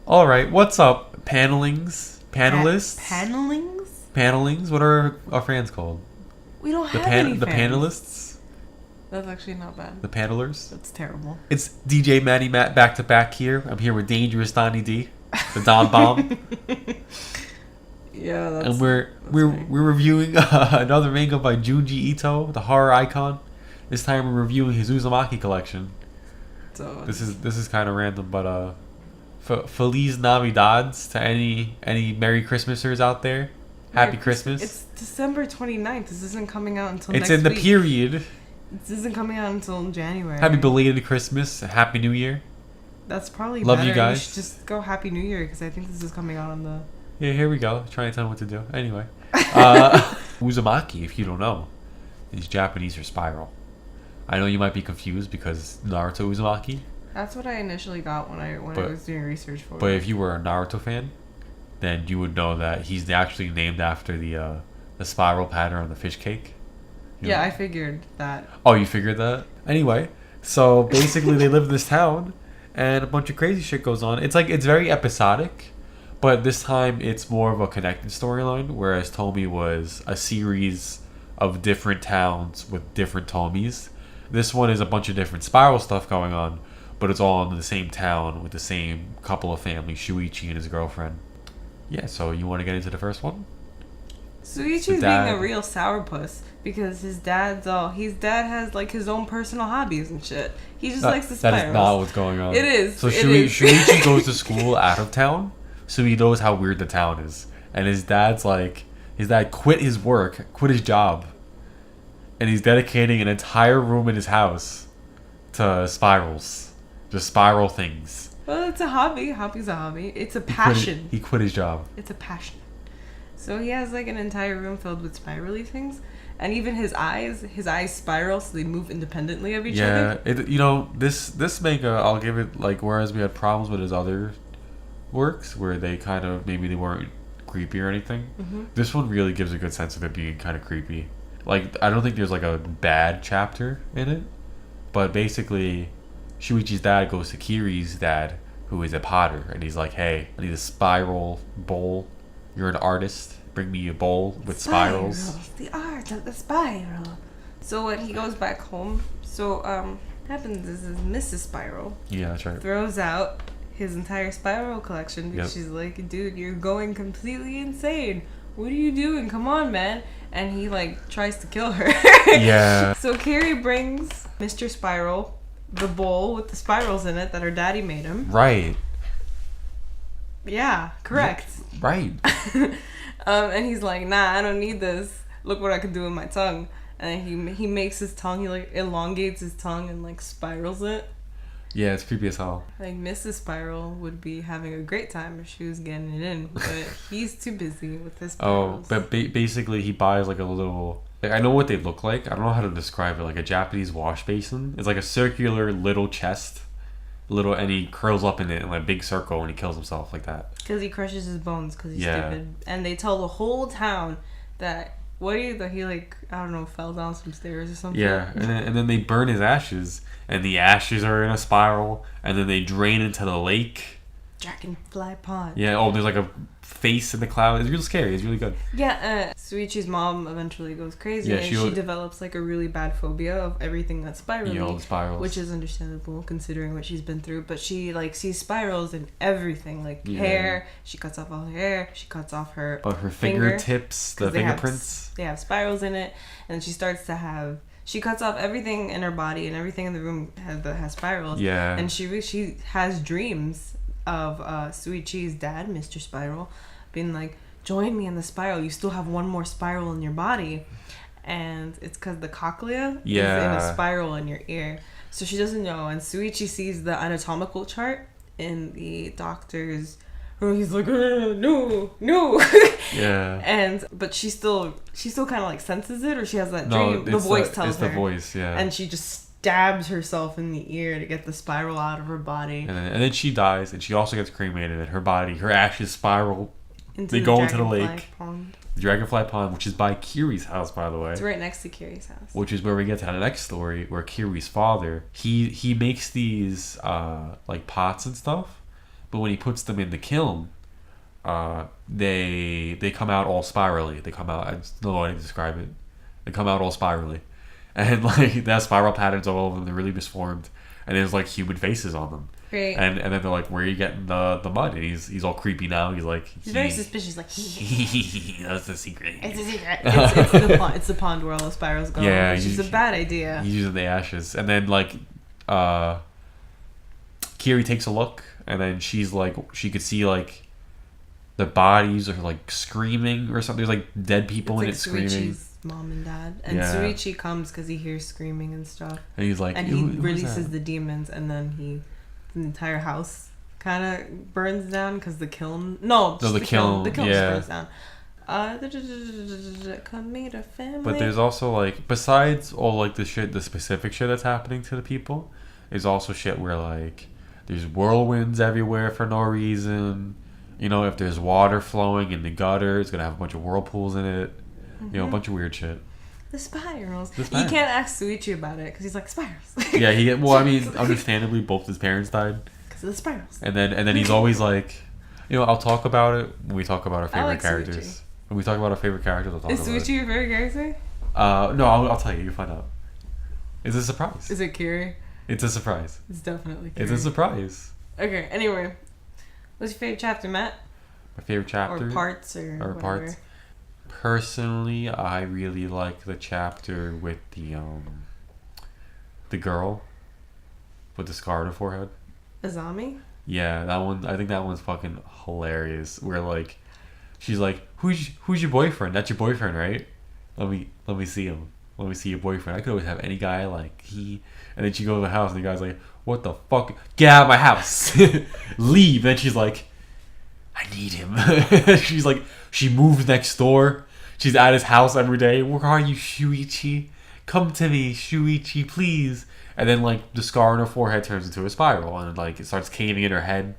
All right, what's up, panelings? Panelists? Panelings? Panelings? What are our fans called? We don't have any fans. The panelists? That's actually not bad. The panelers? That's terrible. It's DJ Matty Matt back to back here. I'm here with Dangerous Donnie D, the Don Bomb. Yeah, that's... And we're reviewing another manga by Junji Ito, the horror icon. This time we're reviewing his Uzumaki collection. So This is kind of random, but Feliz Navidades to any Merry Christmasers out there. Happy Christmas. It's December 29th. This isn't coming out until It's next in the week. period. This isn't coming out until January. Happy belated Christmas. Happy New Year. That's probably Love better. you guys. You should just go Happy New Year because I think this is coming out on the... Yeah, here we go. Trying to tell them what to do. Anyway. Uzumaki, if you don't know, is Japanese for spiral. I know you might be confused because Naruto Uzumaki. That's what I initially got when I was doing research for it. But if you were a Naruto fan, then you would know that he's actually named after the spiral pattern on the fish cake. Yeah, I figured that. Oh, you figured that? Anyway, so basically they live in this town and a bunch of crazy shit goes on. It's very episodic, but this time it's more of a connected storyline, whereas Tomi was a series of different towns with different Tomis. This one is a bunch of different spiral stuff going on, but it's all in the same town with the same couple of families, Shuichi and his girlfriend. Yeah, so you want to get into the first one? Suichi's being a real sourpuss because his dad has like his own personal hobbies and shit. He just likes the spirals. That is not what's going on. It is. So Shuichi goes to school out of town, so he knows how weird the town is. And his dad quit his work, quit his job, and he's dedicating an entire room in his house to spirals. Just spiral things. Well, it's a hobby. Hobby's a hobby. It's a passion. He quit his job. It's a passion. So he has like an entire room filled with spirally things. And even his eyes spiral so they move independently of each other. Yeah, this manga, I'll give it, like, whereas we had problems with his other works where they kind of, maybe they weren't creepy or anything, this one really gives a good sense of it being kind of creepy. Like, I don't think there's like a bad chapter in it, but basically Shuichi's dad goes to Kiri's dad, who is a potter, and he's like, hey, I need a spiral bowl. You're an artist. Bring me a bowl with spirals. The art of the spiral. So when he goes back home, happens is Mrs. Spiral. Yeah, that's right. Throws out his entire spiral collection because she's like, dude, you're going completely insane. What are you doing? Come on, man. And he like tries to kill her. Yeah. So Kiri brings Mr. Spiral the bowl with the spirals in it that her daddy made him. Right. Yeah, correct. Yeah, right. And he's like, nah, I don't need this. Look what I can do with my tongue. And he makes his tongue, he like elongates his tongue and like spirals it. Yeah, it's creepy as hell. Like Mrs. Spiral would be having a great time if she was getting it in, but he's too busy with his spirals. Oh, but basically he buys like a little... Like, I know what they look like. I don't know how to describe it. Like a Japanese wash basin. It's like a circular little chest. And he curls up in it in like a big circle and he kills himself like that. Because he crushes his bones because he's stupid. And they tell the whole town that... he like, I don't know, fell down some stairs or something. Yeah, and then they burn his ashes, and the ashes are in a spiral, and then they drain into the lake. Dragonfly pond. Yeah, there's like a face in the cloud. It's real scary. It's really good. Yeah, Suichi's mom eventually goes crazy, and she develops like a really bad phobia of everything that's spiraling. Yeah, all the spirals. Which is understandable considering what she's been through. But she like sees spirals in everything, like hair. She cuts off all her hair. She cuts off her. But her fingertips, the fingerprints. They have spirals in it, and she starts to have. She cuts off everything in her body, and everything in the room has spirals. Yeah. And she has dreams of Suichi's dad, Mr. Spiral, being like, join me in the spiral. You still have one more spiral in your body. And it's because the cochlea is in a spiral in your ear. So she doesn't know. And Suichi sees the anatomical chart in the doctor's room. He's like, no. Yeah. But she still kind of like senses it, or she has that dream. The voice tells her. It's the voice, yeah. And she just stabs herself in the ear to get the spiral out of her body. And then she dies, and she also gets cremated, and her ashes spiral. They go into the lake. Pond. The Dragonfly Pond, which is by Kiri's house, by the way. It's right next to Kiri's house. Which is where we get to the next story, where Kiri's father, he makes these like pots and stuff, But when he puts them in the kiln, they come out all spirally. They come out, I don't know how to describe it. They come out all spirally. And like that spiral patterns all over them, they're really misformed. And there's like human faces on them. Great. And then they're like, where are you getting the mud? And he's all creepy now. He's like, he's very suspicious. Like, that's the secret. It's a secret. It's the pond where all the spirals go. Yeah, which is a bad idea. He's using the ashes, and then like, Kiri takes a look, and then she's like, she could see like, the bodies are like screaming or something. There's like dead people in it screaming. Suichi's mom and dad, and Suichi comes because he hears screaming and stuff. And he's like, and he releases the demons, and then the entire house kind of burns down because the kiln. No, the kiln. The kiln just burns down. Come meet a family. But there's also like, besides all like the specific shit that's happening to the people, there's also shit where like there's whirlwinds everywhere for no reason. You know, if there's water flowing in the gutter, it's gonna have a bunch of whirlpools in it. Mm-hmm. You know, a bunch of weird shit. The spirals. He can't ask Suichi about it because he's like, spirals. Yeah, well, I mean, understandably, both his parents died. Because of the spirals. And then he's always like, you know, I'll talk about it when we talk about our favorite characters. Suichi. When we talk about our favorite characters, I'll talk about it. Is Suichi your favorite character? No, I'll tell you. You'll find out. It's a surprise. Is it Kiri? It's a surprise. It's definitely Kiri. It's a surprise. Okay, anyway. What's your favorite chapter, Matt? My favorite chapter? Or parts or whatever. Parts. Personally, I really like the chapter with the girl with the scar on her forehead. Azami? Yeah, that one. I think that one's fucking hilarious. Where like, she's like, "Who's your boyfriend? That's your boyfriend, right? Let me see him. Let me see your boyfriend. I could always have any guy like he." And then she goes to the house, and the guy's like, "What the fuck? Get out of my house! Leave!" And she's like, "I need him." She's like, she moves next door. She's at his house every day. "Where are you, Shuichi? Come to me, Shuichi, please." And then like the scar on her forehead turns into a spiral, and like it starts caving in her head.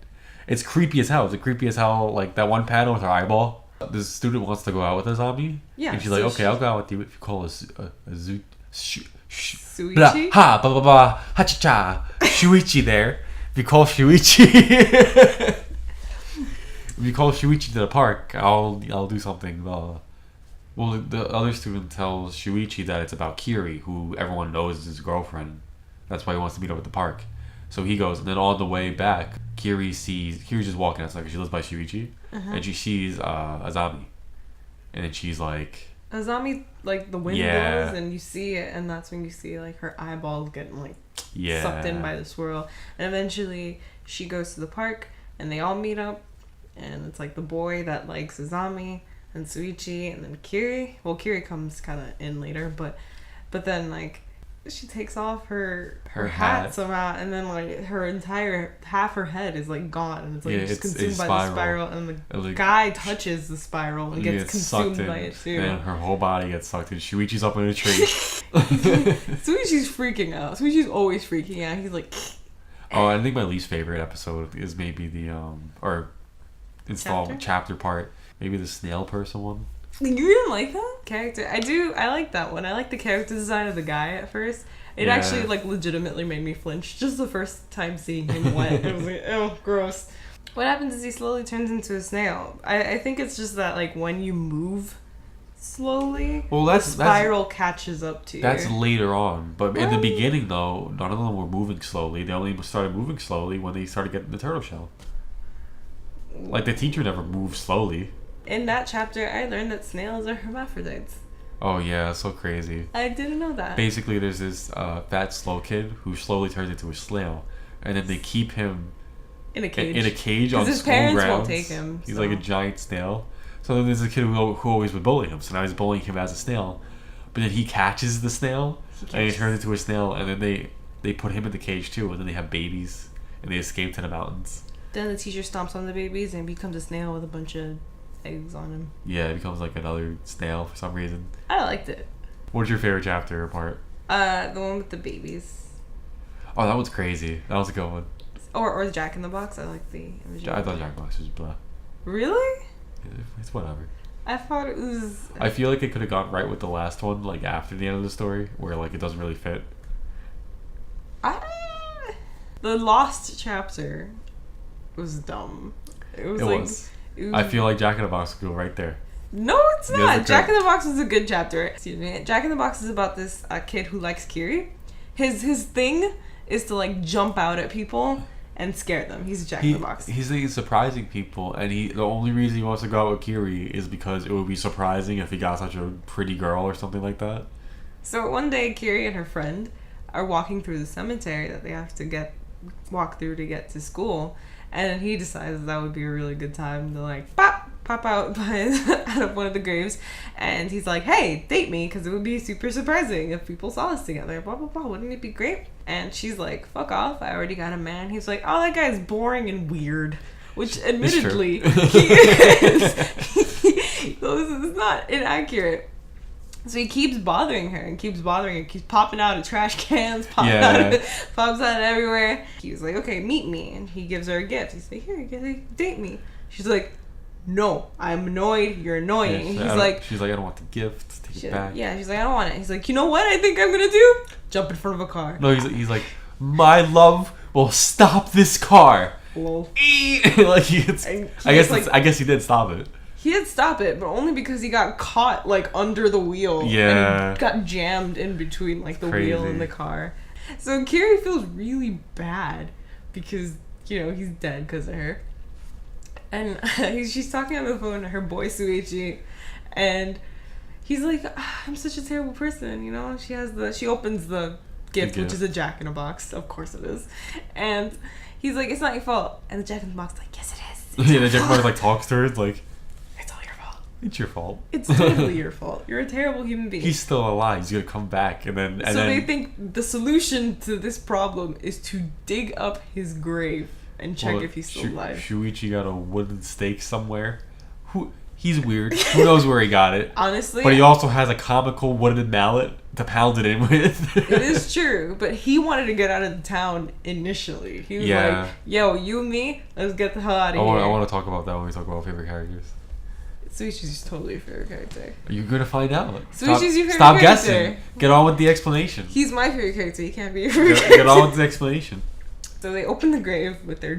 It's creepy as hell. It's creepy as hell. Like that one panel with her eyeball. This student wants to go out with a zombie. Yeah. And she's like, "Okay, I'll go out with you if you call us Suichi. Blah, ha blah blah blah ha cha cha Shuichi there. If you call Shuichi." If you call Shuichi to the park, I'll do something. Well, the other student tells Shuichi that it's about Kiri, who everyone knows is his girlfriend. That's why he wants to meet up at the park. So he goes, and then on the way back, Kiri's just walking outside because she lives by Shuichi, and she sees Azami, and then she's like, Azami, like the wind blows, and you see it, and that's when you see like her eyeballs getting like sucked in by the swirl, and eventually she goes to the park, and they all meet up. And it's like the boy that likes Azami and Suichi and then Kiri. Well, Kiri comes kind of in later, but then like she takes off her hat somehow, and then like her entire half her head is like gone, and it's like just consumed by the spiral, and the guy touches the spiral and gets consumed by it too. And her whole body gets sucked in. Shuichi's up in a tree. Suichi's freaking out. Suichi's always freaking out. He's like. Oh, I think my least favorite episode is maybe the installment chapter part, maybe the snail person one. You didn't like that character? I like that one. I like the character design of the guy at first. It actually like legitimately made me flinch just the first time seeing him wet. It was like, oh, gross. What happens is he slowly turns into a snail. I think it's just that like when you move slowly, the spiral catches up to you. That's later on, but in the beginning though, none of them were moving slowly. They only started moving slowly when they started getting the turtle shell. Like, the teacher never moved slowly. In that chapter, I learned that snails are hermaphrodites. Oh, yeah, that's so crazy. I didn't know that. Basically, there's this fat, slow kid who slowly turns into a snail. And then they keep him in a cage on his school parents grounds. Won't take him. He's like a giant snail. So then there's a kid who always would bully him. So now he's bullying him as a snail. But then he catches the snail, and he turns into a snail. And then they put him in the cage, too. And then they have babies, and they escape to the mountains. Then the teacher stomps on the babies and becomes a snail with a bunch of eggs on him. Yeah, it becomes like another snail for some reason. I liked it. What's your favorite chapter or part? The one with the babies. Oh, that one's crazy. That was a good one. Or the Jack in the Box. I like the original. I thought Jack in the Box was blah. Really? It's whatever. I thought it was. I feel like it could have gone right with the last one, like after the end of the story, where like it doesn't really fit. The Lost chapter was dumb. It was It like was. it was- I feel like Jack in the Box could go right there. No, it's Yes, not. it Jack could. in the Box is a good chapter. Excuse me. Jack in the Box is about this kid who likes Kiri. His thing is to like jump out at people and scare them. He's Jack in the Box. He's surprising people, and the only reason he wants to go out with Kiri is because it would be surprising if he got such a pretty girl or something like that. So one day, Kiri and her friend are walking through the cemetery that they have to walk through to get to school, and he decides that would be a really good time to like pop out out of one of the graves, and he's like, "Hey, date me, because it would be super surprising if people saw us together. Blah blah blah. Wouldn't it be great?" And she's like, "Fuck off! I already got a man." He's like, "Oh, that guy's boring and weird," which admittedly he is. So this is not inaccurate. So he keeps bothering her and keeps popping out of trash cans, pops out everywhere. He was like, "Okay, meet me," and he gives her a gift. He's like, "Here, date me." She's like, "No, I'm annoyed. You're annoying." Yeah, she's like, "I don't want the gift. Take it back." Yeah, she's like, "I don't want it." He's like, "You know what I think I'm gonna do? Jump in front of a car." No, he's like, "My love will stop this car." Lol. Like I guess he did stop it. He did stop it, but only because he got caught like under the wheel. Yeah. And got jammed in between like the Crazy. wheel and the car. So Kiri feels really bad because, he's dead because of her. And she's talking on the phone to her boy Suichi, and he's like, "I'm such a terrible person," She opens the gift, which is a Jack in a Box. Of course it is. And he's like, "It's not your fault." And the Jack in the Box is like, "Yes, it is." Yeah, the Jack in the Box like talks to her. It's like, "It's all your fault. it's your fault. It's totally your fault. You're a terrible human being." He's still alive. He's gonna come back, and then they think the solution to this problem is to dig up his grave and check if he's still alive. Shuichi got a wooden stake somewhere. He's weird. Who knows where he got it? Honestly, but he also has a comical wooden mallet to pound it in with. It is true, but he wanted to get out of the town initially. He was like, "Yo, you and me, let's get the hell out of here." I want to talk about that when we talk about favorite characters. Suichi's totally your favorite character. You're gonna find out. Suichi's your favorite character. Stop guessing. Get on with the explanation. He's my favorite character. He can't be your favorite character. Get on with the explanation. So they open the grave with their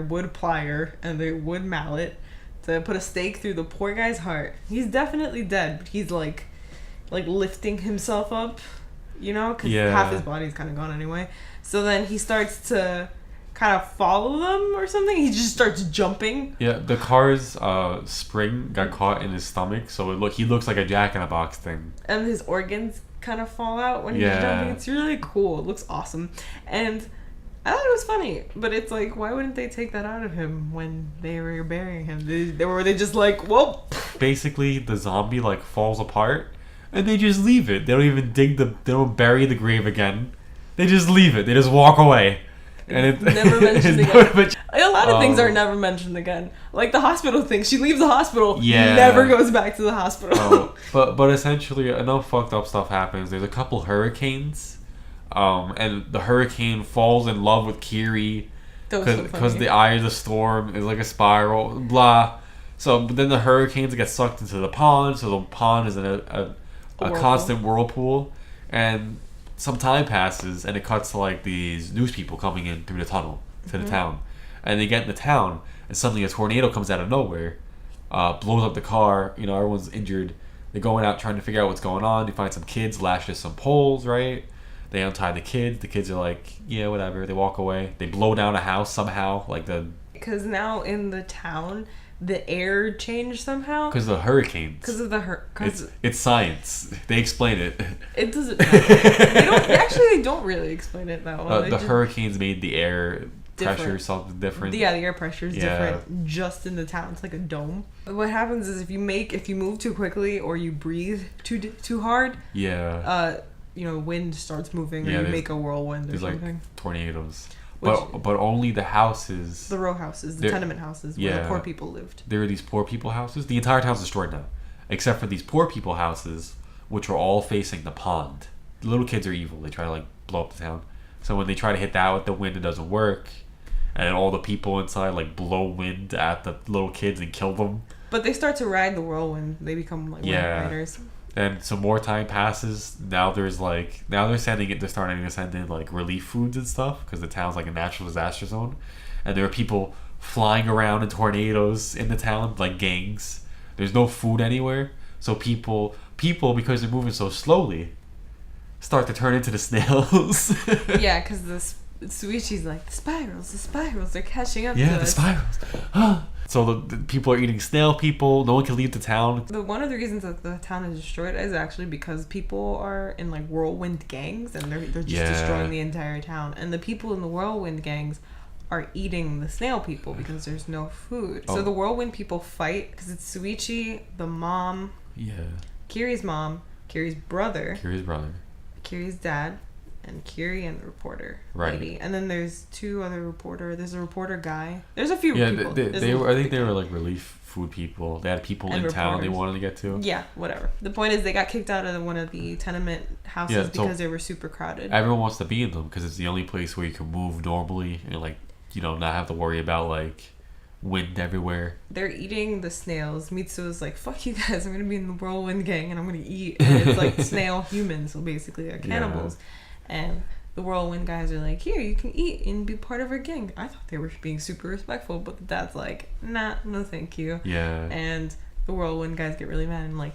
wood plier and their wood mallet to put a stake through the poor guy's heart. He's definitely dead, but he's like lifting himself up, because half his body's kind of gone anyway. So then he starts to kind of follow them or something. He just starts jumping. Yeah, the car's spring got caught in his stomach, so he looks like a Jack in a Box thing. And his organs kind of fall out when he's jumping. It's really cool. It looks awesome. And I thought it was funny, but it's like, why wouldn't they take that out of him when they were burying him? They just like, whoa. Basically, the zombie falls apart, and they just leave it. They don't even they don't bury the grave again. They just leave it. They just walk away. And it never mentioned again. A lot of things are never mentioned again. Like the hospital thing. She leaves the hospital. Never goes back to the hospital. But essentially, enough fucked up stuff happens. There's a couple hurricanes. And the hurricane falls in love with Kiri because the eye of the storm is like a spiral, blah. So but then the hurricanes get sucked into the pond, so the pond is in a constant whirlpool, and some time passes, and it cuts to these news people coming in through the tunnel to the town, and they get in the town, and suddenly a tornado comes out of nowhere, blows up the car. Everyone's injured. They're going out trying to figure out what's going on. They find some kids lashed to some poles, right? They untie the kids. The kids are like, yeah, whatever. They walk away. They blow down a house somehow. Because now in the town, the air changed somehow. Because of the hurricanes. Because of the It's science. They explain it. It doesn't matter. They don't really explain it that well. The hurricanes made the air pressure something different. Yeah, the air pressure is different just in the town. It's like a dome. What happens is if you move too quickly or you breathe too hard. Yeah. Wind starts moving, or you make a whirlwind or something. Tornadoes. But only the houses. The row houses, the tenement houses where the poor people lived. There are these poor people houses. The entire town's destroyed now. Except for these poor people houses, which are all facing the pond. The little kids are evil. They try to blow up the town. So when they try to hit that with the wind, it doesn't work. And then all the people inside blow wind at the little kids and kill them. But they start to ride the whirlwind. They become wind riders. And some more time passes. Now they're starting to send in relief foods and stuff because the town's a natural disaster zone. and there are people flying around in tornadoes in the town, like gangs. There's no food anywhere, so people because they're moving so slowly, start to turn into the snails. Yeah, because Suichi's like, the spirals, they're catching up to Yeah, the us. spirals. So the people are eating snail people. No one can leave the town. One of the reasons that the town is destroyed is actually because people are in like whirlwind gangs, and they're just destroying the entire town. And the people in the whirlwind gangs are eating the snail people because there's no food. So the whirlwind people fight because it's Suichi, the mom, Kiri's mom, Kiri's brother, Kiri's dad, and Kiri and the reporter lady. And then there's two other there's a reporter guy. There's a few people. I think they were like relief food people. They had people in town they wanted to get to. Yeah, whatever. The point is they got kicked out of one of the tenement houses because they were super crowded. Everyone wants to be in them because it's the only place where you can move normally and like, not have to worry about like wind everywhere. They're eating the snails. Mitsuo's like, fuck you guys, I'm gonna be in the whirlwind gang and I'm gonna eat. And it's like snail humans, so basically they're cannibals. And the whirlwind guys are like, here, you can eat and be part of our gang. I thought they were being super respectful, but the dad's like, nah, no thank you. Yeah. And the whirlwind guys get really mad and like,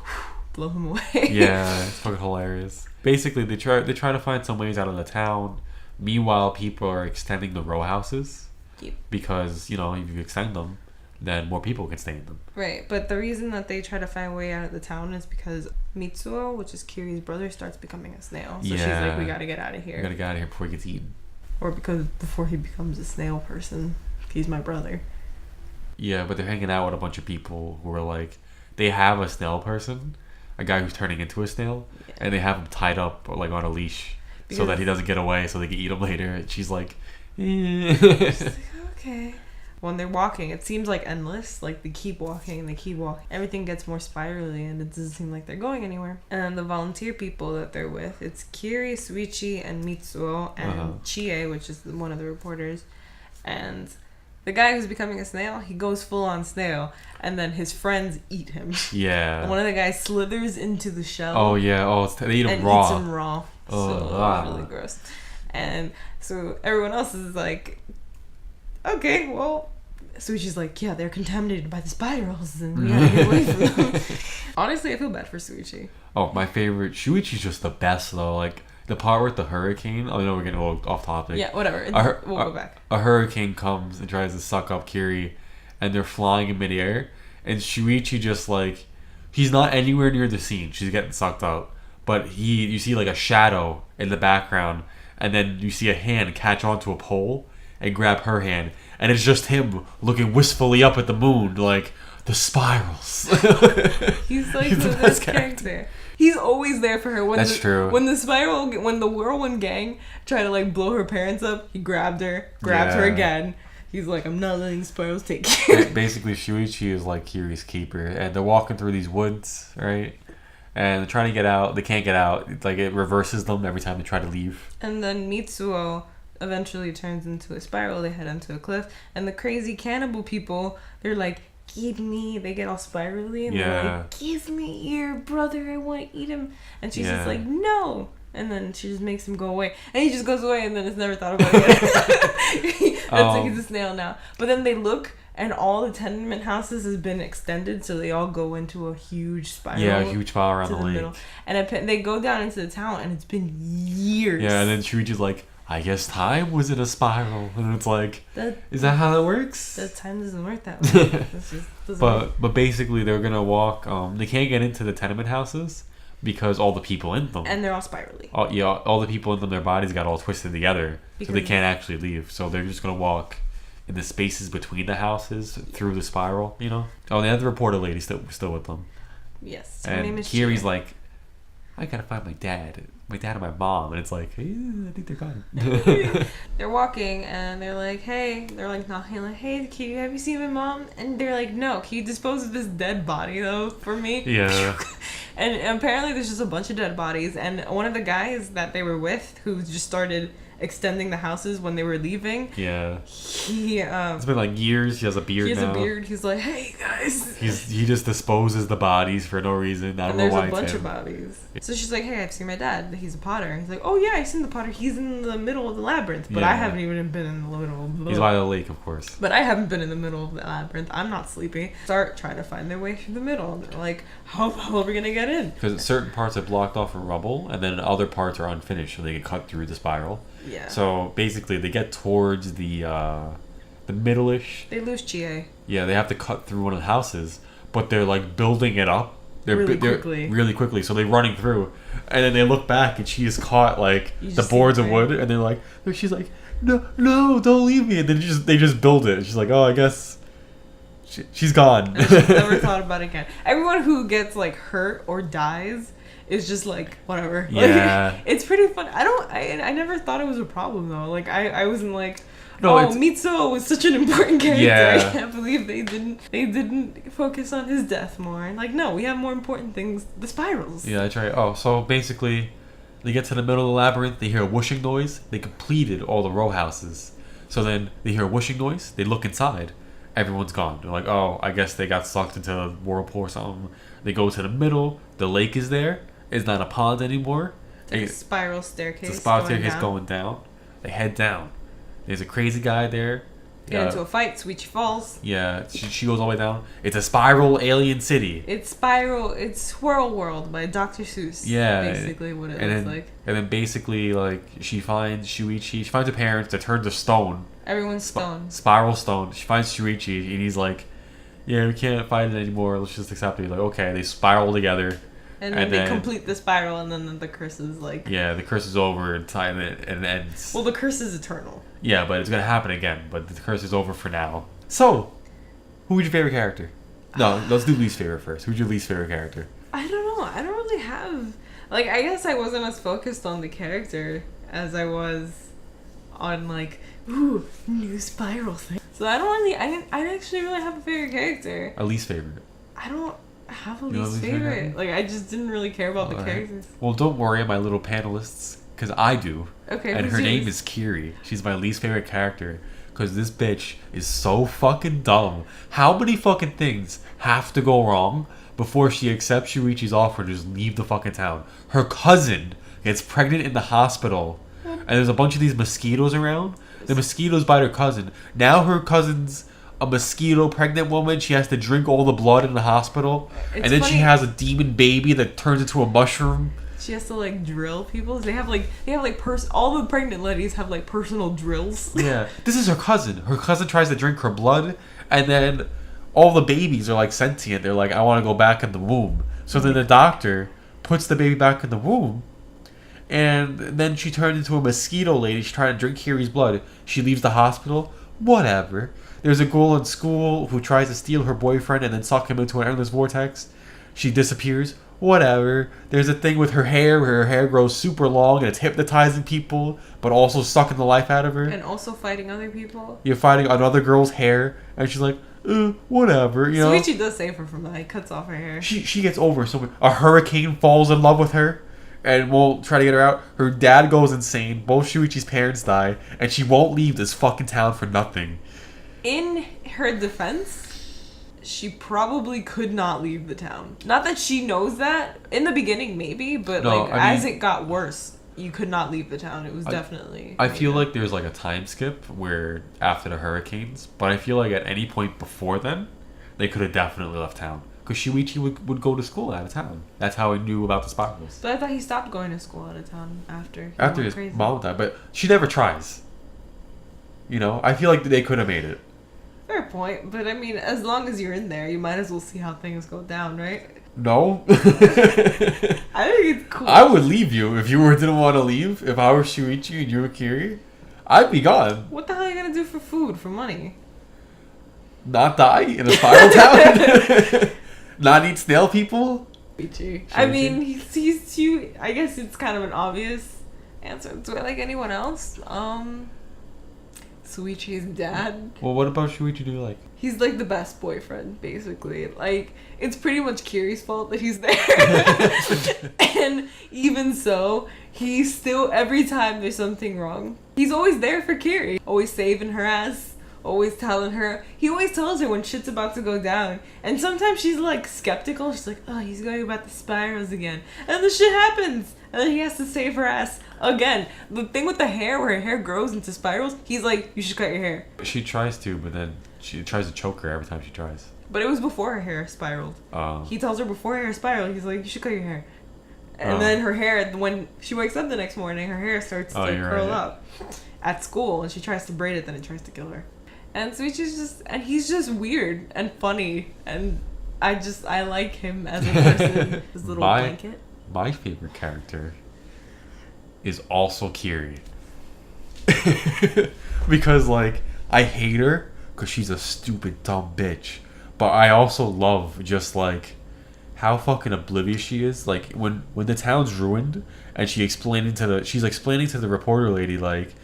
blow him away. Yeah, it's fucking hilarious. Basically, they try to find some ways out of the town. Meanwhile, people are extending the row houses. Yep. Because, if you extend them, then more people can stay in them. Right, but the reason that they try to find a way out of the town is because Mitsuo, which is Kiri's brother, starts becoming a snail. So she's like, we gotta get out of here. We gotta get out of here before he gets eaten. Or because before he becomes a snail person, he's my brother. Yeah, but they're hanging out with a bunch of people who are like, they have a snail person, a guy who's turning into a snail, and they have him tied up or like on a leash so that he doesn't get away so they can eat him later. And she's like, she's like, okay. When they're walking, it seems like endless. Like they keep walking and they keep walking. Everything gets more spirally and it doesn't seem like they're going anywhere. And the volunteer people that they're with, it's Kiri, Suichi, and Mitsuo, and Chie, which is one of the reporters. And the guy who's becoming a snail, he goes full on snail, and then his friends eat him. Yeah. And one of the guys slithers into the shell. Oh yeah. Oh, they eat him raw. Eats him raw. Really gross. And so everyone else is like, okay, well, Suichi's like, yeah, they're contaminated by the spirals and we gotta get away from them. Honestly, I feel bad for Suichi. Oh, my favorite. Shuichi's just the best though. Like the part with the hurricane. Oh no, we're getting off topic. Yeah, whatever. We'll go back. A hurricane comes and tries to suck up Kiri, and they're flying in midair, and Shuichi just like, he's not anywhere near the scene. She's getting sucked up, but you see like a shadow in the background, and then you see a hand catch onto a pole and grab her hand, and it's just him looking wistfully up at the moon like, the spirals. He's like the best character. He's always there for her. That's true. When the whirlwind gang tried to like blow her parents up, he grabbed her again. He's like, I'm not letting spirals take you. Basically, Shuichi is like Kiri's keeper, and they're walking through these woods, right? And they're trying to get out. They can't get out. It's like it reverses them every time they try to leave. And then Mitsuo eventually turns into a spiral. They head onto a cliff, and the crazy cannibal people, they're like, give me, they get all spirally, and they're like, give me your brother, I want to eat him. And she's just like, no. And then she just makes him go away, and he just goes away, and then it's never thought about again. That's like he's a snail now. But then they look, and all the tenement houses has been extended, so they all go into a huge spiral. Yeah, a huge spiral around the lake. Middle. And they go down into the town, and it's been years. Yeah, and then Shuichi's like, I guess time was in a spiral, and it's like, is that how that works? That time doesn't work that way. But basically, they're gonna walk. They can't get into the tenement houses because all the people in them, and they're all spirally. All the people in them, their bodies got all twisted together, so they can't actually leave. So they're just gonna walk in the spaces between the houses through the spiral. Oh, they have the reporter lady still with them. Yes, her name is Kiri's like, I gotta find my dad and my mom, and it's like, hey, I think they're gone. They're walking, and they're like, hey, knocking, like, hey, Kiri, have you seen my mom? And they're like, no, can you dispose of this dead body though for me? Yeah. And apparently there's just a bunch of dead bodies, and one of the guys that they were with, who just started extending the houses when they were leaving. Yeah. It's been like years. He has a beard now. He has a beard. He's like, hey guys, guys. He just disposes the bodies for no reason. I don't know why. And there's a bunch of bodies. So she's like, hey, I've seen my dad. He's a potter. He's like, oh yeah, I've seen the potter. He's in the middle of the labyrinth. But I haven't even been in the middle of the He's by the lake, of course. But I haven't been in the middle of the labyrinth. I'm not sleepy. Start trying to find their way through the middle. They're like, how are we going to get in? Because certain parts are blocked off with rubble, and then other parts are unfinished, so they get cut through the spiral. Yeah. So basically, they get towards the middle-ish. They lose Chie. Yeah, they have to cut through one of the houses, but they're like building it up. They're really quickly. So they're running through, and then they look back, and she is caught like the boards of wood, and they're like, she's like, no, don't leave me, and then they just build it. She's like, oh, I guess she's gone. And she's never thought about it again. Everyone who gets like hurt or dies is just like whatever. Yeah, like, it's pretty fun. I never thought it was a problem though. Like I wasn't like, no, Mitsuo was such an important character. Yeah. I can't believe they didn't focus on his death more. Like, no, we have more important things. The spirals. Yeah, that's right. Oh, so basically, they get to the middle of the labyrinth. They hear a whooshing noise. They completed all the row houses. So then they hear a whooshing noise. They look inside. Everyone's gone. They're like, oh, I guess they got sucked into a whirlpool or something. They go to the middle. The lake is there. It's not a pond anymore. It's like a spiral staircase. It's a spiral staircase going down. They head down. There's a crazy guy there. Get into a fight. Suichi falls. Yeah, she goes all the way down. It's a spiral alien city. It's spiral. It's Swirl World by Dr. Seuss. Yeah, basically what it looks like. And then basically, like, she finds Shuichi. She finds her parents. They're turned to stone. Everyone's stone. Spiral stone. She finds Shuichi, and he's like, "Yeah, we can't fight it anymore. Let's just accept it." He's like, "Okay." They spiral together. And then they complete the spiral, and then the curse is like... Yeah, the curse is over, and it ends. Well, the curse is eternal. Yeah, but it's going to happen again. But the curse is over for now. So, who's your favorite character? No, let's do least favorite first. Who's your least favorite character? I don't know. I don't really have... Like, I guess I wasn't as focused on the character as I was on, like, ooh, new spiral thing. So I don't really... I didn't actually really have a favorite character. A least favorite? I don't... have a least favorite. Like, I just didn't really care about the characters. Well, don't worry, my little panelists, because I do. Okay. And her name is Kiri. She's my least favorite character, because this bitch is so fucking dumb. How many fucking things have to go wrong before she accepts Shuichi's offer to just leave the fucking town? Her cousin gets pregnant in the hospital, and there's a bunch of these mosquitoes around. The mosquitoes bite her cousin. Now her cousin's a mosquito pregnant woman. She has to drink all the blood in the hospital. And then she has a demon baby that turns into a mushroom. She has to like drill people. They have all the pregnant ladies have like personal drills. Yeah. This is her cousin. Her cousin tries to drink her blood, and then all the babies are like sentient. They're like, I want to go back in the womb. So then the doctor puts the baby back in the womb, and then she turns into a mosquito lady. She's trying to drink Kiri's blood. She leaves the hospital. Whatever. There's a girl in school who tries to steal her boyfriend and then suck him into an endless vortex. She disappears. Whatever. There's a thing with her hair where her hair grows super long and it's hypnotizing people, but also sucking the life out of her. And also fighting other people. You're fighting another girl's hair, and she's like, whatever, you know. Shuichi does save her from that. He cuts off her hair. She gets over it. So a hurricane falls in love with her and will try to get her out. Her dad goes insane. Both Shuichi's parents die, and she won't leave this fucking town for nothing. In her defense, she probably could not leave the town. Not that she knows that. In the beginning, maybe, but as it got worse, you could not leave the town. It was definitely... I feel like there's like a time skip where after the hurricanes, but I feel like at any point before then, they could have definitely left town. Because Shuichi would go to school out of town. That's how I knew about the spirals. But I thought he stopped going to school out of town after. After his mom died, but she never tries. You know, I feel like they could have made it. Fair point, but I mean, as long as you're in there, you might as well see how things go down, right? No. I think it's cool. I would leave you if you didn't want to leave. If I were Shuichi and you were Kiri, I'd be gone. What the hell are you gonna do for food, for money? Not die in a spiral town? Not eat snail people? Shuichi. I mean, he's too... I guess it's kind of an obvious answer. Do I like anyone else? Shuichi's dad. Well, what about Shuichi do you like? He's like the best boyfriend, basically. Like, it's pretty much Kiri's fault that he's there. And even so, he's still, every time there's something wrong, he's always there for Kiri. Always saving her ass. always telling her. He always tells her when shit's about to go down. And sometimes she's like skeptical. She's like, oh, he's going about the spirals again. And the shit happens. And then he has to save her ass again. The thing with the hair, where her hair grows into spirals, he's like, you should cut your hair. She tries to, but then she tries to choke her every time she tries. But it was before her hair spiraled. He tells her before her hair spiraled, he's like, you should cut your hair. And then her hair, when she wakes up the next morning, her hair starts to curl up at school, and she tries to braid it, then it tries to kill her. And he's just weird and funny, and I like him as a person. His little blanket. My favorite character is also Kiri. Because, like, I hate her because she's a stupid, dumb bitch. But I also love just, like, how fucking oblivious she is. Like, when the town's ruined, and she's explaining to the reporter lady, like,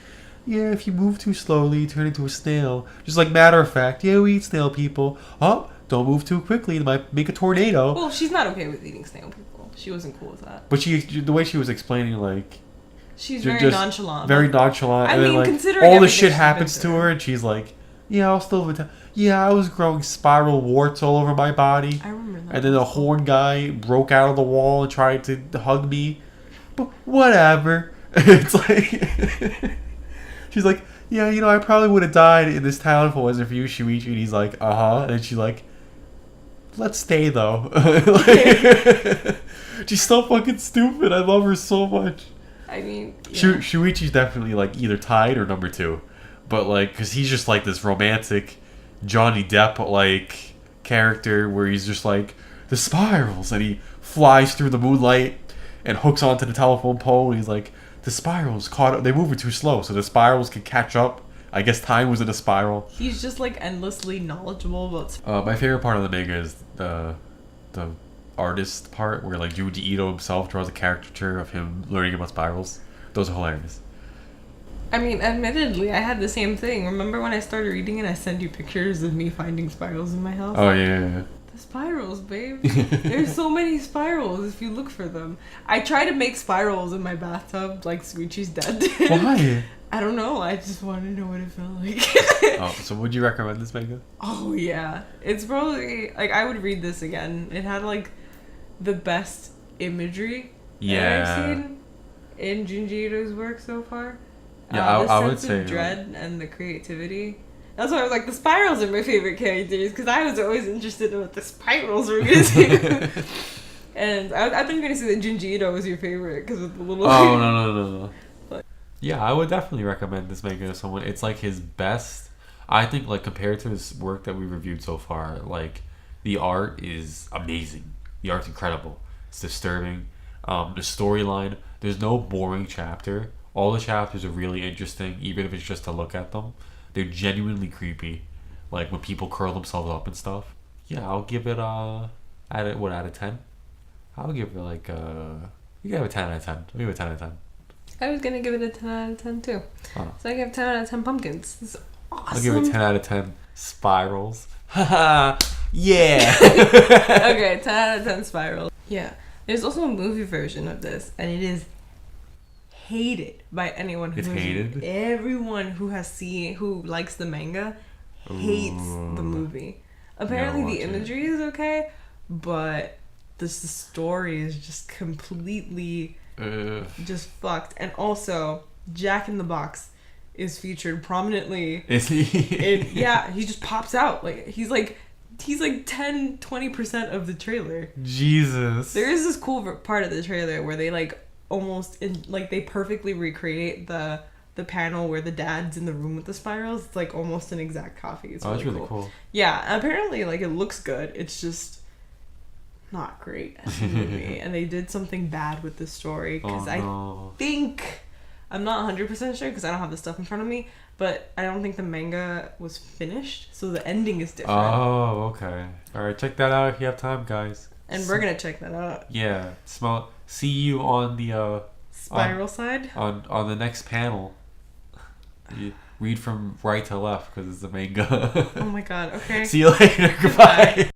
yeah, if you move too slowly, you turn into a snail. Just like matter of fact, yeah, we eat snail people. Oh, don't move too quickly, it might make a tornado. Well, she's not okay with eating snail people. She wasn't cool with that. But the way she was explaining, like, she's very nonchalant. Very nonchalant. I and mean, then, like, considering all the shit happens to her, her, and she's like, yeah, I'll still live. Yeah, I was growing spiral warts all over my body. I remember that. And then a horn guy broke out of the wall and tried to hug me. But whatever. It's like... She's like, yeah, you know, I probably would have died in this town if it wasn't for you, Shuichi. And he's like, uh-huh. And she's like, let's stay, though. Like, she's so fucking stupid. I love her so much. I mean, yeah. Shuichi's definitely, like, either tied or number 2. But, like, because he's just, like, this romantic Johnny Depp, like, character where he's just, like, the spirals. And he flies through the moonlight and hooks onto the telephone pole. And he's like, the spirals caught up. They move it too slow, so the spirals can catch up. I guess time was in a spiral. He's just, like, endlessly knowledgeable about... My favorite part of the manga is the artist part, where, like, Junji Ito himself draws a caricature of him learning about spirals. Those are hilarious. I mean, admittedly, I had the same thing. Remember when I started reading it, I sent you pictures of me finding spirals in my house? Oh, yeah. The spirals, babe. There's so many spirals if you look for them. I try to make spirals in my bathtub like Sweety's dad did. Why? I don't know. I just want to know what it felt like. Oh, so would you recommend this manga? Oh, yeah. It's probably... Like, I would read this again. It had, like, the best imagery that I've seen in Junji Ito's work so far. Yeah, I would say... say... The dread and the creativity... That's why I was like, the spirals are my favorite characters, because I was always interested in what the spirals were going to do. And I thought you were going to say that Junji Ito was your favorite, because of the little... Oh, no. But... Yeah, I would definitely recommend this manga to someone. It's, like, his best... I think, like, compared to his work that we reviewed so far, like, the art is amazing. The art's incredible. It's disturbing. The storyline, there's no boring chapter. All the chapters are really interesting, even if it's just to look at them. They're genuinely creepy, like when people curl themselves up and stuff. Yeah, I'll give it out of 10? I'll give it like you give it a 10 out of 10. I'll give it a 10 out of 10. I was gonna give it a 10 out of 10 too. Oh. So I give 10 out of 10 pumpkins. This is awesome. I'll give it 10 out of 10 spirals. Haha, yeah. Okay, 10 out of 10 spirals. Yeah, there's also a movie version of this, and it is hated by anyone who everyone who likes the manga hates the movie. Apparently the imagery is okay, but the story is just completely just fucked. And also Jack in the Box is featured prominently. Is he? Yeah, he just pops out. Like he's like 10-20% of the trailer. Jesus. There is this cool part of the trailer where they like they perfectly recreate the panel where the dad's in the room with the spirals. It's like almost an exact copy. It's that's really cool. Yeah, apparently like it looks good. It's just not great as a movie. And they did something bad with the story because I think, I'm not 100% sure because I don't have the stuff in front of me, but I don't think the manga was finished, so the ending is different. Oh, okay. Alright, check that out if you have time, guys. And we're gonna check that out. Yeah, see you on the spiral side on the next panel. You read from right to left because it's the manga. Oh my god. Okay. See you later. Goodbye.